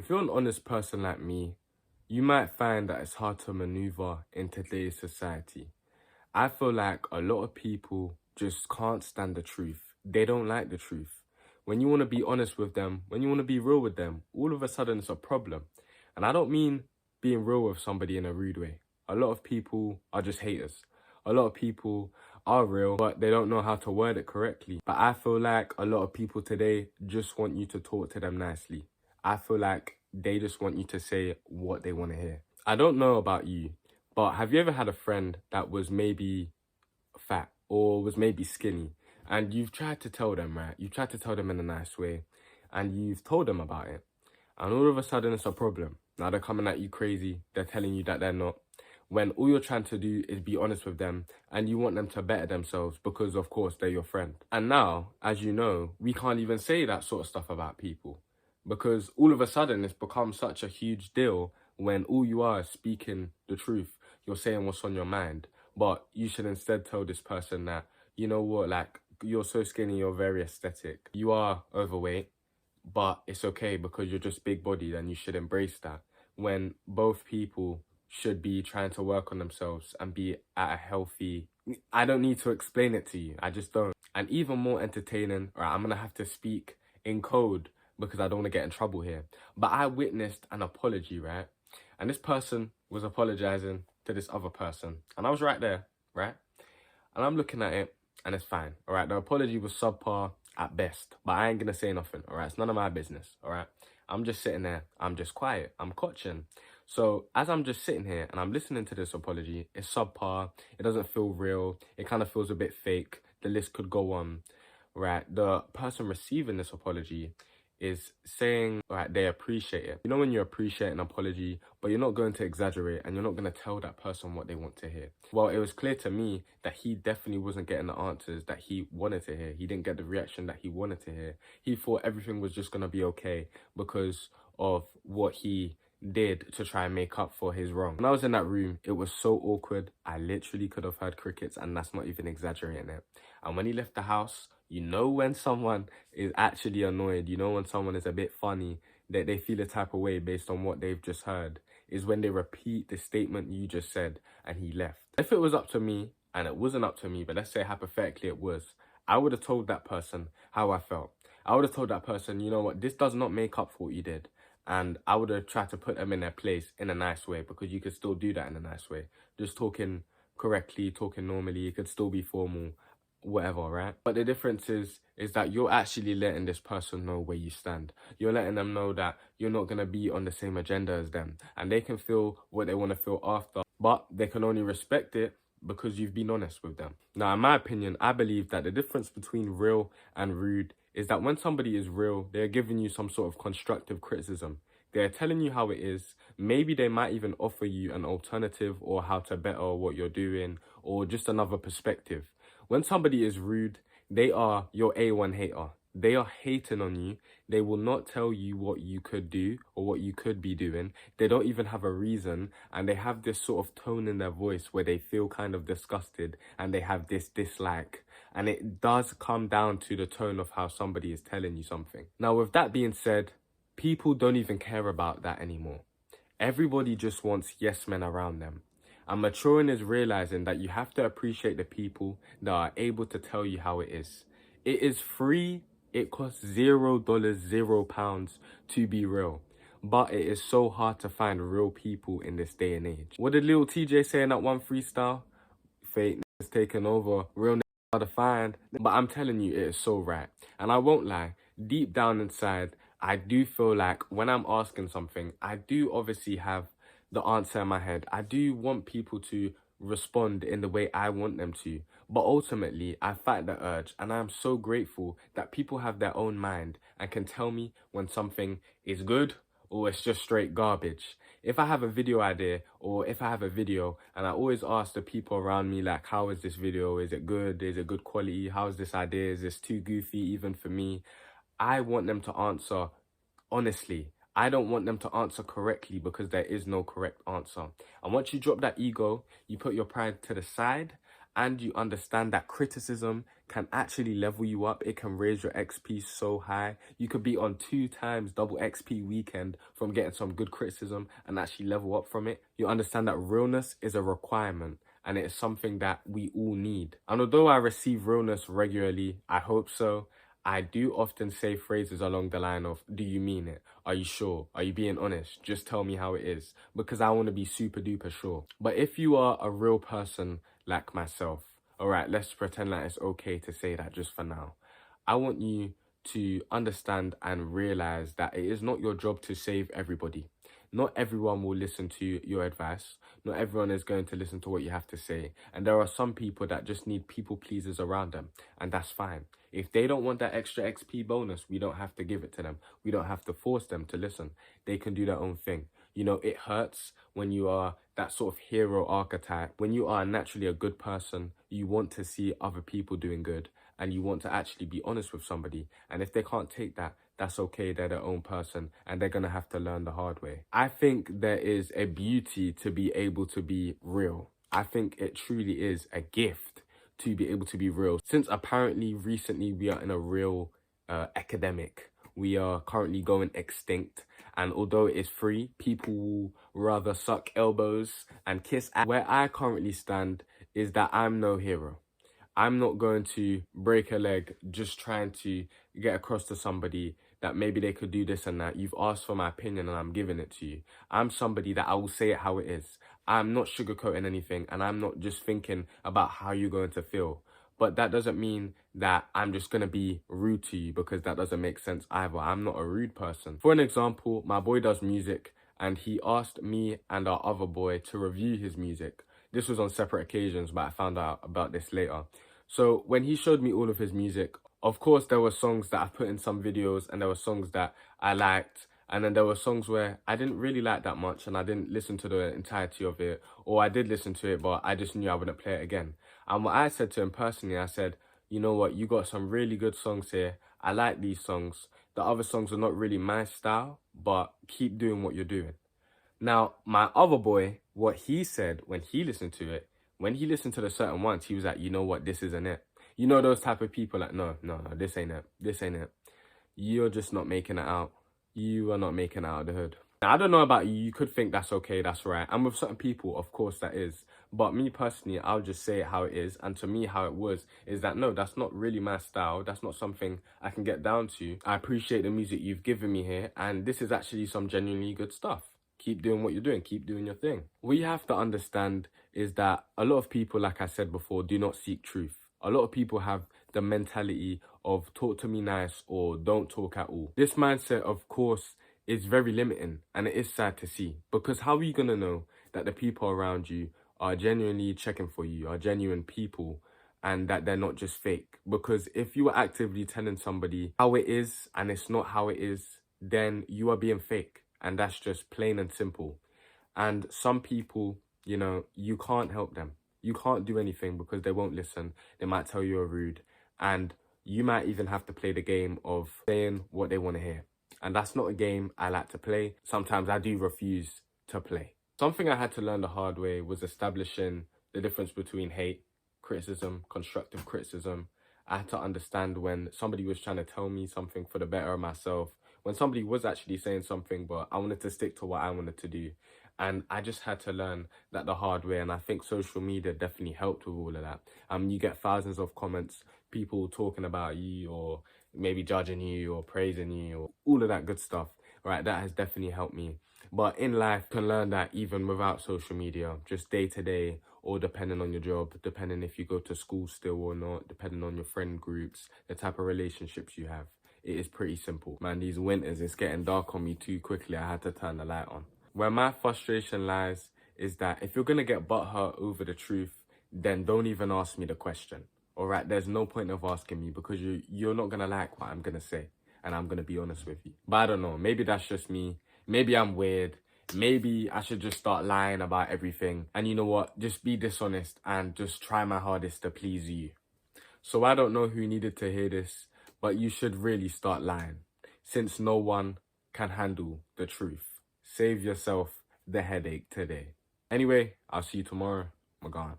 If you're an honest person like me, you might find that it's hard to maneuver in today's society. I feel like a lot of people just can't stand the truth. They don't like the truth. When you want to be honest with them, when you want to be real with them, all of a sudden it's a problem. And I don't mean being real with somebody in a rude way. A lot of people are just haters. A lot of people are real, but they don't know how to word it correctly. But I feel like a lot of people today just want you to talk to them nicely. I feel like they just want you to say what they want to hear. I don't know about you, but have you ever had a friend that was maybe fat or was maybe skinny and you've tried to tell them, right? You've tried to tell them in a nice way and you've told them about it. And all of a sudden it's a problem. Now they're coming at you crazy. They're telling you that they're not. When all you're trying to do is be honest with them and you want them to better themselves because of course they're your friend. And now, as you know, we can't even say that sort of stuff about people because all of a sudden it's become such a huge deal when all you are is speaking the truth. You're saying what's on your mind. But you should instead tell this person that, you know what, like, you're so skinny, you're very aesthetic. You are overweight, but it's okay because you're just big bodied and you should embrace that. When both people should be trying to work on themselves and be at a healthy... I don't need to explain it to you. I just don't. And even more entertaining, right, I'm going to have to speak in code because I don't want to get in trouble here. But I witnessed an apology, right? And this person was apologizing to this other person. And I was right there, right? And I'm looking at it and it's fine, all right? The apology was subpar at best, but I ain't going to say nothing, all right? It's none of my business, all right? I'm just sitting there. I'm just quiet. I'm coaching. So as I'm just sitting here and I'm listening to this apology, it's subpar. It doesn't feel real. It kind of feels a bit fake. The list could go on, right? The person receiving this apology is saying, right, they appreciate it. You know when you appreciate an apology, but you're not going to exaggerate and you're not going to tell that person what they want to hear. Well, it was clear to me that he definitely wasn't getting the answers that he wanted to hear. He didn't get the reaction that he wanted to hear. He thought everything was just going to be okay because of what he did to try and make up for his wrong. When I was in that room, it was so awkward. I literally could have heard crickets, and that's not even exaggerating it. And when he left the house, you know when someone is actually annoyed, you know when someone is a bit funny, that they feel a type of way based on what they've just heard, is when they repeat the statement you just said and he left. If it was up to me, and it wasn't up to me, but let's say hypothetically it was, I would have told that person how I felt. I would have told that person, you know what, this does not make up for what you did. And I would have tried to put them in their place in a nice way, because you could still do that in a nice way. Just talking correctly, talking normally, it could still be formal, whatever, right? But the difference is that you're actually letting this person know where you stand. You're letting them know that you're not going to be on the same agenda as them. And they can feel what they want to feel after, but they can only respect it because you've been honest with them. Now, in my opinion, I believe that the difference between real and rude is that when somebody is real, they're giving you some sort of constructive criticism. They're telling you how it is. Maybe they might even offer you an alternative or how to better what you're doing or just another perspective. When somebody is rude, they are your A1 hater. They are hating on you. They will not tell you what you could do or what you could be doing. They don't even have a reason, and they have this sort of tone in their voice where they feel kind of disgusted and they have this dislike. And it does come down to the tone of how somebody is telling you something. Now, with that being said, people don't even care about that anymore. Everybody just wants yes men around them. And maturing is realizing that you have to appreciate the people that are able to tell you how it is. It is free. It costs $0, £0 to be real. But it is so hard to find real people in this day and age. What did Lil TJ say in that one freestyle? Fake is taking over. Real niggas hard to find. But I'm telling you, it is so right. And I won't lie. Deep down inside, I do feel like when I'm asking something, I do obviously have the answer in my head. I do want people to respond in the way I want them to. But ultimately, I fight the urge, and I'm so grateful that people have their own mind and can tell me when something is good or it's just straight garbage. If I have a video idea or if I have a video, and I always ask the people around me, like, how is this video? Is it good? Is it good quality? How is this idea? Is this too goofy even for me? I want them to answer honestly. I don't want them to answer correctly because there is no correct answer. And once you drop that ego, you put your pride to the side and you understand that criticism can actually level you up. It can raise your XP so high. You could be on 2 times double XP weekend from getting some good criticism and actually level up from it. You understand that realness is a requirement, and it is something that we all need. And although I receive realness regularly, I hope so, I do often say phrases along the line of, do you mean it? Are you sure? Are you being honest? Just tell me how it is, because I want to be super duper sure. But if you are a real person like myself, all right, let's pretend that it's okay to say that just for now. I want you to understand and realize that it is not your job to save everybody. Not everyone will listen to your advice. Not everyone is going to listen to what you have to say. And there are some people that just need people pleasers around them, and that's fine. If they don't want that extra XP bonus, we don't have to give it to them. We don't have to force them to listen. They can do their own thing. You know, it hurts when you are that sort of hero archetype. When you are naturally a good person, you want to see other people doing good, and you want to actually be honest with somebody. And if they can't take that, that's okay. They're their own person, and they're going to have to learn the hard way. I think there is a beauty to be able to be real. I think it truly is a gift to be able to be real. Since apparently recently we are in a real epidemic. We are currently going extinct. And although it is free, people will rather suck elbows and kiss ass. Where I currently stand is that I'm no hero. I'm not going to break a leg just trying to get across to somebody that maybe they could do this and that. You've asked for my opinion and I'm giving it to you. I'm somebody that I will say it how it is. I'm not sugarcoating anything, and I'm not just thinking about how you're going to feel. But that doesn't mean that I'm just going to be rude to you, because that doesn't make sense either. I'm not a rude person. For an example, my boy does music, and he asked me and our other boy to review his music. This was on separate occasions, but I found out about this later. So when he showed me all of his music, of course, there were songs that I put in some videos, and there were songs that I liked. And then there were songs where I didn't really like that much, and I didn't listen to the entirety of it. Or I did listen to it, but I just knew I wouldn't play it again. And what I said to him personally, I said, you know what, you got some really good songs here. I like these songs. The other songs are not really my style, but keep doing what you're doing. Now, my other boy, what he said when he listened to it, when he listened to the certain ones, he was like, you know what, this isn't it. You know those type of people like, no, this ain't it. This ain't it. You're just not making it out. You are not making it out of the hood. Now, I don't know about you. You could think that's okay, that's right. And with certain people, of course, that is. But me personally, I'll just say it how it is. And to me, how it was is that, no, that's not really my style. That's not something I can get down to. I appreciate the music you've given me here. And this is actually some genuinely good stuff. Keep doing what you're doing. Keep doing your thing. What you have to understand is that a lot of people, like I said before, do not seek truth. A lot of people have the mentality of talk to me nice or don't talk at all. This mindset, of course, is very limiting, and it is sad to see, because how are you going to know that the people around you are genuinely checking for you, are genuine people, and that they're not just fake? Because if you are actively telling somebody how it is and it's not how it is, then you are being fake, and that's just plain and simple. And some people, you know, you can't help them. You can't do anything because they won't listen. They might tell you you're rude, and you might even have to play the game of saying what they want to hear. And that's not a game I like to play. Sometimes I do refuse to play. Something I had to learn the hard way was establishing the difference between hate, criticism, constructive criticism. I had to understand when somebody was trying to tell me something for the better of myself, when somebody was actually saying something, but I wanted to stick to what I wanted to do. And I just had to learn that the hard way. And I think social media definitely helped with all of that. You get thousands of comments, people talking about you, or maybe judging you or praising you, or all of that good stuff, right? That has definitely helped me. But in life, you can learn that even without social media, just day to day, or depending on your job, depending if you go to school still or not, depending on your friend groups, the type of relationships you have. It is pretty simple. Man, these winters, it's getting dark on me too quickly. I had to turn the light on. Where my frustration lies is that if you're going to get butthurt over the truth, then don't even ask me the question. All right, there's no point of asking me, because you're not going to like what I'm going to say, and I'm going to be honest with you. But I don't know, maybe that's just me. Maybe I'm weird. Maybe I should just start lying about everything. And you know what? Just be dishonest and just try my hardest to please you. So I don't know who needed to hear this, but you should really start lying, since no one can handle the truth. Save yourself the headache today. Anyway, I'll see you tomorrow. I'm gone.